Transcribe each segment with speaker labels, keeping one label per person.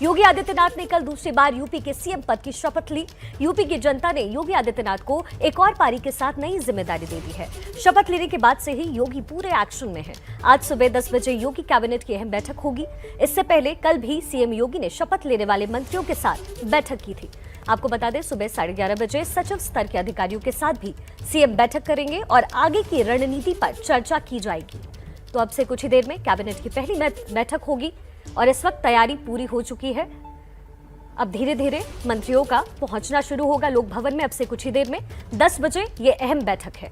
Speaker 1: योगी आदित्यनाथ ने कल दूसरी बार यूपी के सीएम पद की शपथ ली। यूपी की जनता ने योगी आदित्यनाथ को एक और पारी के साथ नई जिम्मेदारी दे दी है। शपथ लेने के बाद से ही योगी पूरे एक्शन में हैं। आज सुबह 10 बजे योगी कैबिनेट की अहम बैठक होगी। इससे पहले कल भी सीएम योगी ने शपथ लेने वाले मंत्रियों के साथ बैठक की थी। आपको बता दें, सुबह 11:30 बजे सचिव स्तर के अधिकारियों के साथ भी सीएम बैठक करेंगे और आगे की रणनीति पर चर्चा की जाएगी। तो अब से कुछ ही देर में कैबिनेट की पहली बैठक होगी और इस वक्त तैयारी पूरी हो चुकी है। अब धीरे धीरे मंत्रियों का पहुंचना शुरू होगा लोक भवन में। अब से कुछ ही देर में 10 बजे ये अहम बैठक है।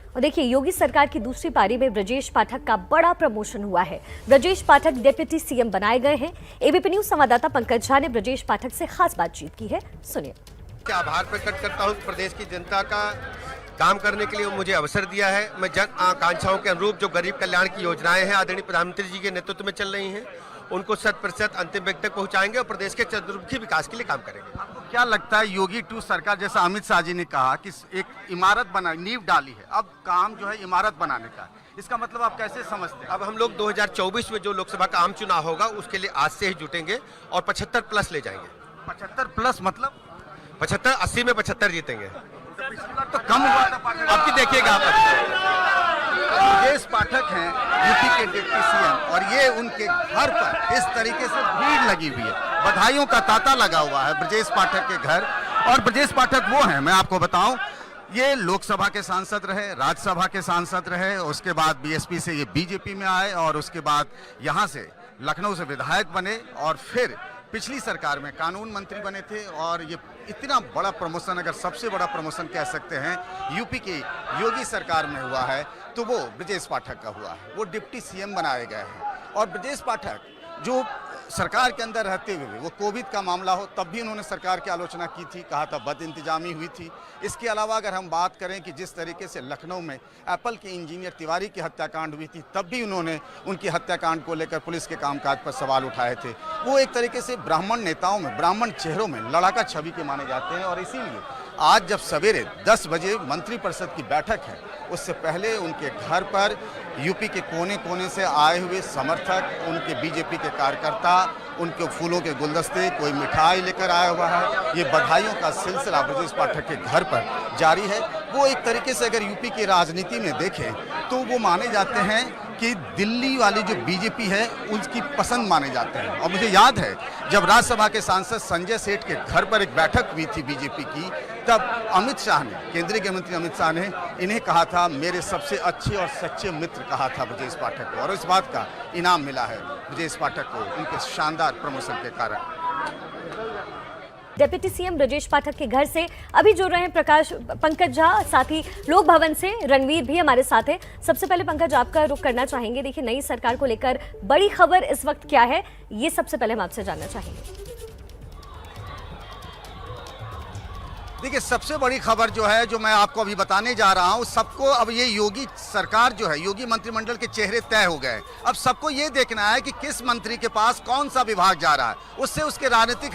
Speaker 1: और देखिए, योगी सरकार की दूसरी पारी में ब्रजेश पाठक का बड़ा प्रमोशन हुआ है। ब्रजेश पाठक डिप्टी सीएम बनाए गए हैं। एबीपी न्यूज संवाददाता पंकज झा ने ब्रजेश पाठक से खास बातचीत की है, सुनिए।
Speaker 2: आभार प्रकट करता हूं प्रदेश की जनता का काम करने के लिए मुझे अवसर दिया है। मैं जन आकांक्षाओं के अनुरूप जो गरीब कल्याण की योजनाएं हैं आदरणीय प्रधानमंत्री जी के नेतृत्व में चल रही हैं, उनको 100% अंतिम व्यक्ति तक पहुंचाएंगे और प्रदेश के चतुर्मुखी विकास के लिए काम करेंगे।
Speaker 3: आपको क्या लगता है, योगी 2 सरकार, जैसा अमित शाह जी ने कहा कि एक इमारत बना, नींव डाली है, अब काम जो है इमारत बनाने का, इसका मतलब आप कैसे समझते हैं?
Speaker 2: अब हम लोग 2024 में जो लोकसभा का आम चुनाव होगा उसके लिए आज से ही जुटेंगे और 75+ ले जाएंगे।
Speaker 3: 75+ मतलब
Speaker 2: 75, 80 में 75 जीतेंगे।
Speaker 3: पिछली बार तो कम हुआ था पाठक।
Speaker 2: अब की देखिएगा आप।
Speaker 3: ब्रजेश पाठक हैं यूपी के डिप्टी सीएम और ये उनके घर पर इस तरीके से भीड़ लगी हुई है, बधाइयों का तांता लगा हुआ है ब्रजेश पाठक के घर। और ब्रजेश पाठक वो हैं, मैं आपको बताऊं, ये लोकसभा के सांसद रहे, राज्यसभा के सांसद रहे, उसके बाद बीएसपी से ये बीजेपी में आए और उसके बाद यहाँ से लखनऊ से विधायक बने और फिर पिछली सरकार में कानून मंत्री बने थे। और ये इतना बड़ा प्रमोशन, अगर सबसे बड़ा प्रमोशन कह सकते हैं यूपी की योगी सरकार में हुआ है तो वो ब्रजेश पाठक का हुआ है। वो डिप्टी सीएम बनाए गए हैं। और ब्रजेश पाठक जो सरकार के अंदर रहते हुए भी, वो कोविड का मामला हो तब भी उन्होंने सरकार की आलोचना की थी, कहा था बद इंतजामी हुई थी। इसके अलावा अगर हम बात करें कि जिस तरीके से लखनऊ में एप्पल के इंजीनियर तिवारी की हत्याकांड हुई थी, तब भी उन्होंने उनकी हत्याकांड को लेकर पुलिस के कामकाज पर सवाल उठाए थे। वो एक तरीके से ब्राह्मण नेताओं में, ब्राह्मण चेहरों में लड़ाका छवि के माने जाते हैं। और इसीलिए आज जब सवेरे 10 बजे मंत्रिपरिषद की बैठक है, उससे पहले उनके घर पर यूपी के कोने कोने से आए हुए समर्थक, उनके बीजेपी के कार्यकर्ता, उनके फूलों के गुलदस्ते, कोई मिठाई लेकर आया हुआ है। ये बधाइयों का सिलसिला ब्रजेश पाठक के घर पर जारी है। वो एक तरीके से अगर यूपी की राजनीति में देखें तो वो माने जाते हैं कि दिल्ली वाली जो बीजेपी है उसकी पसंद माने जाते हैं। और मुझे याद है जब राज्यसभा के सांसद संजय सेठ के घर पर एक बैठक हुई थी बीजेपी की, तब अमित शाह ने, केंद्रीय गृह मंत्री अमित शाह ने इन्हें कहा था, मेरे सबसे अच्छे और सच्चे मित्र कहा था ब्रजेश पाठक को। और इस बात का इनाम मिला है ब्रजेश पाठक को उनके शानदार प्रमोशन के कारण।
Speaker 1: डिप्टी सीएम ब्रजेश पाठक के घर से अभी जुड़ रहे हैं पंकज झा, साथ ही लोक भवन से रणवीर भी हमारे साथ है। सबसे पहले पंकज, आपका रुख करना चाहेंगे। देखिए, नई सरकार को लेकर बड़ी खबर इस वक्त क्या है, ये सबसे पहले हम आपसे जानना चाहेंगे।
Speaker 3: देखिए, सबसे बड़ी खबर जो है, जो मैं आपको अभी बताने जा रहा हूं, सबको अब ये योगी सरकार जो है, योगी मंत्रिमंडल के चेहरे तय हो गए। अब सबको ये देखना है कि किस मंत्री के पास कौन सा विभाग जा रहा है। उससे उसके राजनीतिक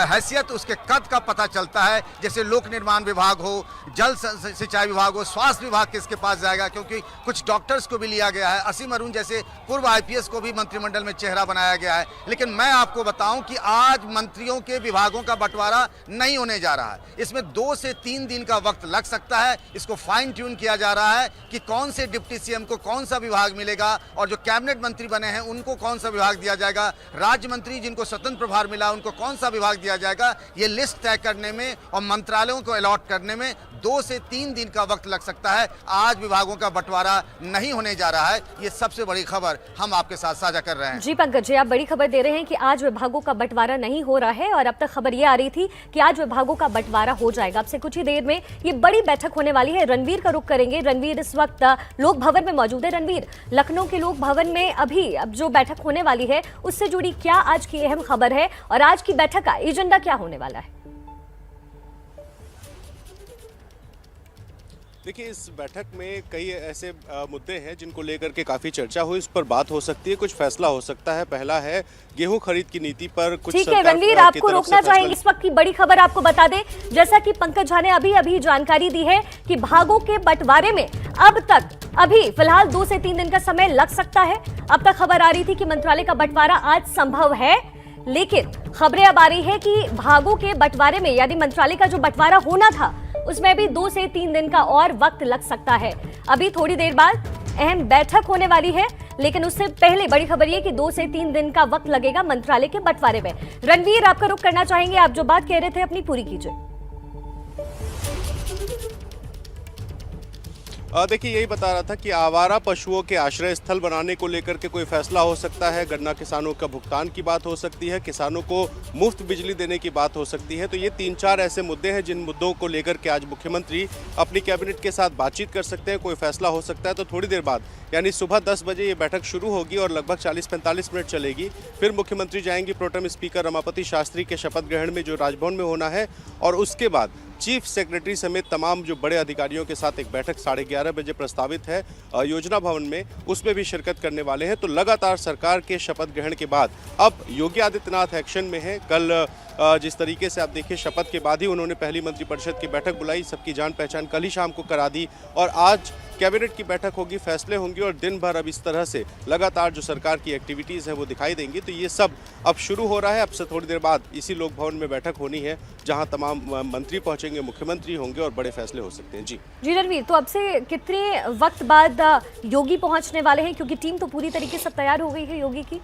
Speaker 3: हैसियत, उसके कद का पता चलता है। जैसे लोक निर्माण विभाग हो, जल सिंचाई विभाग हो, स्वास्थ्य विभाग किसके पास जाएगा, क्योंकि कुछ डॉक्टर्स को भी लिया गया है। असीम अरुण जैसे पूर्व IPS को भी मंत्रिमंडल में चेहरा बनाया गया है। लेकिन मैं आपको बताऊं कि आज मंत्रियों के विभागों का बंटवारा नहीं होने जा रहा है। इसमें 2 से 3 दिन का वक्त लग सकता है। इसको फाइन ट्यून किया जा रहा है कि कौन से डिप्टी सीएम को कौन सा विभाग मिलेगा और जो कैबिनेट मंत्री बने हैं उनको कौन सा विभाग दिया जाएगा, राज्य मंत्री जिनको स्वतंत्र प्रभार मिला उनको कौन सा विभाग दिया जाएगा। ये लिस्ट तय करने में और मंत्रालयों को अलॉट करने में 2 से 3 दिन का वक्त लग सकता है। आज विभागों का बंटवारा नहीं होने जा रहा है। ये सबसे बड़ी खबर हम आपके साथ साझा कर रहे हैं।
Speaker 1: जी पंकज जी, आप बड़ी खबर दे रहे हैं कि आज विभागों का बंटवारा नहीं हो रहा है और अब तक खबर ये आ रही थी कि आज विभागों का बंटवारा हो जाएगा। अब से कुछ ही देर में ये बड़ी बैठक होने वाली है। रणवीर का रुख करेंगे। रणवीर इस वक्त लोक भवन में मौजूद है। रणवीर, लखनऊ के लोक भवन में अभी अब जो बैठक होने वाली है उससे जुड़ी क्या आज की अहम खबर है और आज की बैठक का एजेंडा क्या होने वाला है?
Speaker 4: देखिए, इस बैठक में कई ऐसे मुद्दे हैं जिनको लेकर के काफ़ी चर्चा हुई, उस पर बात हो सकती है, कुछ फैसला हो सकता है। पहला है गेहूं खरीद की नीति पर कुछ।
Speaker 1: ठीक है रणवीर, आपको रोकना चाहेंगे। इस वक्त की बड़ी खबर आपको बता दें, जैसा कि पंकज झा ने अभी जानकारी दी है कि भागों के बंटवारे में अब तक अभी फिलहाल 2 से 3 दिन का समय लग सकता है। अब तक खबर आ रही थी कि मंत्रालय का बंटवारा आज संभव है, लेकिन खबरें अब आ रही है कि भागों के बंटवारे में यानी मंत्रालय का जो बंटवारा होना था उसमें भी 2 से 3 दिन का और वक्त लग सकता है। अभी थोड़ी देर बाद अहम बैठक होने वाली है, लेकिन उससे पहले बड़ी खबर ये कि 2 से 3 दिन का वक्त लगेगा मंत्रालय के बंटवारे में। रणवीर, आपका रुख करना चाहेंगे, आप जो बात कह रहे थे अपनी पूरी कीजिए।
Speaker 4: देखिए, यही बता रहा था कि आवारा पशुओं के आश्रय स्थल बनाने को लेकर के कोई फैसला हो सकता है, गन्ना किसानों का भुगतान की बात हो सकती है, किसानों को मुफ्त बिजली देने की बात हो सकती है। तो ये 3-4 ऐसे मुद्दे हैं जिन मुद्दों को लेकर के आज मुख्यमंत्री अपनी कैबिनेट के साथ बातचीत कर सकते हैं, कोई फैसला हो सकता है। तो थोड़ी देर बाद यानी सुबह 10 बजे ये बैठक शुरू होगी और लगभग 40-45 मिनट चलेगी। फिर मुख्यमंत्री जाएंगे प्रोटेम स्पीकर रमापति शास्त्री के शपथ ग्रहण में जो राजभवन में होना है, और उसके बाद चीफ सेक्रेटरी समेत तमाम जो बड़े अधिकारियों के साथ एक बैठक 11:30 बजे प्रस्तावित है योजना भवन में, उसमें भी शिरकत करने वाले हैं। तो लगातार सरकार के शपथ ग्रहण के बाद अब योगी आदित्यनाथ एक्शन में है। कल जिस तरीके से आप देखिए, शपथ के बाद ही उन्होंने पहली मंत्रिपरिषद की बैठक बुलाई, सबकी जान पहचान कल ही शाम को करा दी, और आज कैबिनेट की बैठक होगी, फैसले होंगे, और दिन भर अब इस तरह से लगातार जो सरकार की एक्टिविटीज़ हैं वो दिखाई देंगी। तो ये सब अब शुरू हो रहा है। अब से थोड़ी देर बाद इसी लोक भवन में बैठक होनी है, जहां तमाम मंत्री पहुंचेंगे, मुख्यमंत्री होंगे और बड़े फैसले हो सकते हैं। जी
Speaker 1: रणवीर, तो अब से कितने वक्त बाद योगी पहुंचने वाले हैं, क्योंकि टीम तो पूरी तरीके से तैयार हो गई है योगी की?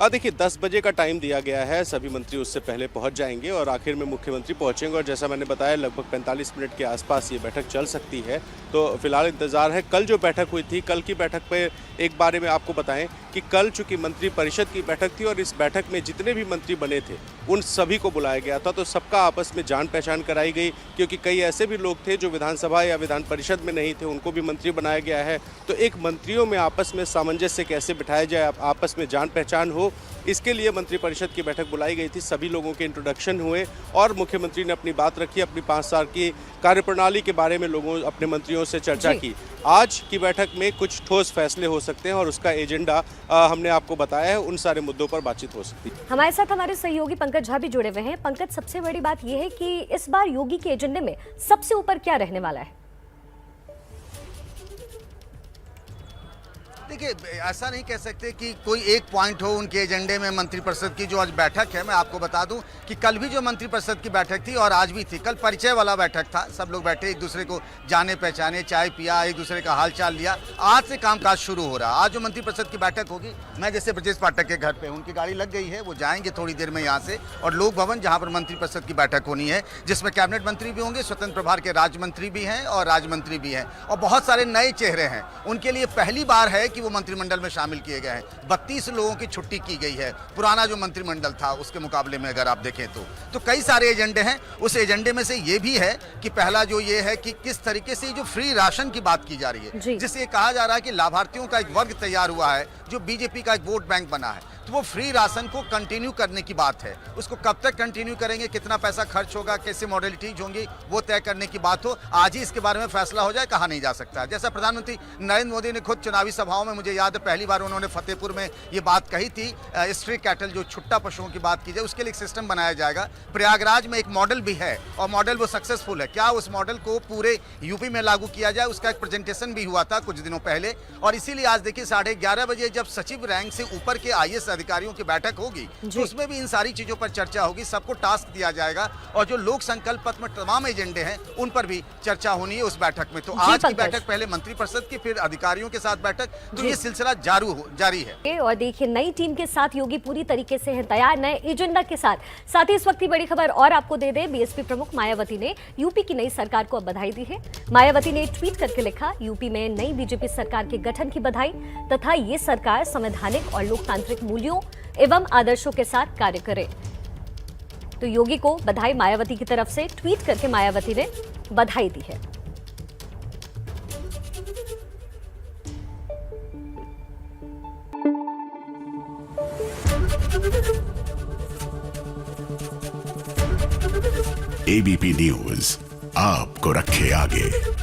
Speaker 4: देखिए, 10 बजे का टाइम दिया गया है, सभी मंत्री उससे पहले पहुंच जाएंगे और आखिर में मुख्यमंत्री पहुंचेंगे, और जैसा मैंने बताया लगभग 45 मिनट के आसपास ये बैठक चल सकती है। तो फिलहाल इंतजार है। कल जो बैठक हुई थी, कल की बैठक पे एक बारे में आपको बताएं कि कल चूंकि मंत्री परिषद की बैठक थी और इस बैठक में जितने भी मंत्री बने थे उन सभी को बुलाया गया था, तो सबका आपस में जान पहचान कराई गई, क्योंकि कई ऐसे भी लोग थे जो विधानसभा या विधान परिषद में नहीं थे, उनको भी मंत्री बनाया गया है। तो एक मंत्रियों में आपस में सामंजस्य कैसे बिठाया जाए, आपस में जान पहचान हो, इसके लिए मंत्रिपरिषद की बैठक बुलाई गई थी। सभी लोगों के इंट्रोडक्शन हुए और मुख्यमंत्री ने अपनी बात रखी, अपनी 5 साल की कार्यप्रणाली के बारे में लोगों अपने मंत्रियों से चर्चा की। आज की बैठक में कुछ ठोस फैसले हो सकते हैं और उसका एजेंडा हमने आपको बताया है, उन सारे मुद्दों पर बातचीत हो सकती है।
Speaker 1: हमारे साथ हमारे सहयोगी पंकज झा भी जुड़े हुए हैं। पंकज, सबसे बड़ी बात यह है कि इस बार योगी के एजेंडे में सबसे ऊपर क्या रहने वाला है?
Speaker 3: देखिए, ऐसा नहीं कह सकते कि कोई एक पॉइंट हो उनके एजेंडे में। मंत्रिपरिषद की जो आज बैठक है, मैं आपको बता दूं कि कल भी जो मंत्रिपरिषद की बैठक थी और आज भी थी। कल परिचय वाला बैठक था, सब लोग बैठे, एक दूसरे को जाने पहचाने, चाय पिया, एक दूसरे का हालचाल लिया। आज से कामकाज शुरू हो रहा है। आज जो मंत्रिपरिषद की बैठक होगी, मैं जैसे ब्रजेश पाठक के घर पे, उनकी गाड़ी लग गई है, वो जाएंगे थोड़ी देर में यहाँ से, और लोक भवन जहाँ पर मंत्रिपरिषद की बैठक होनी है, जिसमें कैबिनेट मंत्री भी होंगे, स्वतंत्र प्रभार के राज्य मंत्री भी हैं और राज्य मंत्री भी हैं, और बहुत सारे नए चेहरे हैं। उनके लिए पहली बार है कि वो मंत्रिमंडल में शामिल किए गए हैं। 32 लोगों की छुट्टी की गई है, पुराना जो मंत्रिमंडल था उसके मुकाबले में अगर आप देखें तो कई सारे एजेंडे हैं। उस एजेंडे में से ये भी है कि पहला जो ये है कि किस तरीके से जो फ्री राशन की बात की जा रही है, जिससे कहा जा रहा है कि लाभार्थियों का एक वर्ग तैयार हुआ है जो बीजेपी का एक वोट बैंक बना है, तो वो फ्री राशन को कंटिन्यू करने की बात है। उसको कब तक कंटिन्यू करेंगे, कितना पैसा खर्च होगा, कैसे मॉडलिटीज होंगी, वो तय करने की बात हो। आज ही इसके बारे में फैसला हो जाए, कहा नहीं जा सकता। जैसा प्रधानमंत्री नरेंद्र मोदी ने खुद चुनावी सभाओं में, मुझे याद है पहली बार उन्होंने फतेहपुर में ये बात कही थी, स्ट्रीट कैटल जो छुट्टा पशुओं की बात की जाए, उसके लिए एक सिस्टम बनाया जाएगा। प्रयागराज में एक मॉडल भी है और मॉडल वो सक्सेसफुल है। क्या उस मॉडल को पूरे यूपी में लागू किया जाए, उसका एक प्रेजेंटेशन भी हुआ था कुछ दिनों पहले। और इसीलिए आज देखिए 11:30 बजे जब सचिव रैंक से ऊपर के IAS अधिकारियों की बैठक होगी, तो उसमें भी इन सारी चीजों पर चर्चा होगी, सबको टास्क दिया जाएगा, और जो लोक संकल्प पत्र में तमाम एजेंडे हैं उन पर भी चर्चा होनी है उस बैठक में। तो आज की बैठक पहले मंत्रिपरिषद की, फिर अधिकारियों के साथ बैठक, तो ये सिलसिला जारी है।
Speaker 1: और देखिए, नई टीम के साथ योगी पूरी तरीके से है तैयार, नए एजेंडा के साथ ही इस वक्त की बड़ी खबर और आपको दे दे, बीएसपी प्रमुख मायावती ने यूपी की नई सरकार को अब बधाई दी है। मायावती ने ट्वीट करके लिखा, यूपी में नई बीजेपी सरकार के गठन की बधाई, तथा ये सरकार संवैधानिक और लोकतांत्रिक मूल्यों एवं आदर्शों के साथ कार्य करे। तो योगी को बधाई मायावती की तरफ से, ट्वीट करके मायावती ने बधाई दी है।
Speaker 5: ABP न्यूज आपको रखे आगे।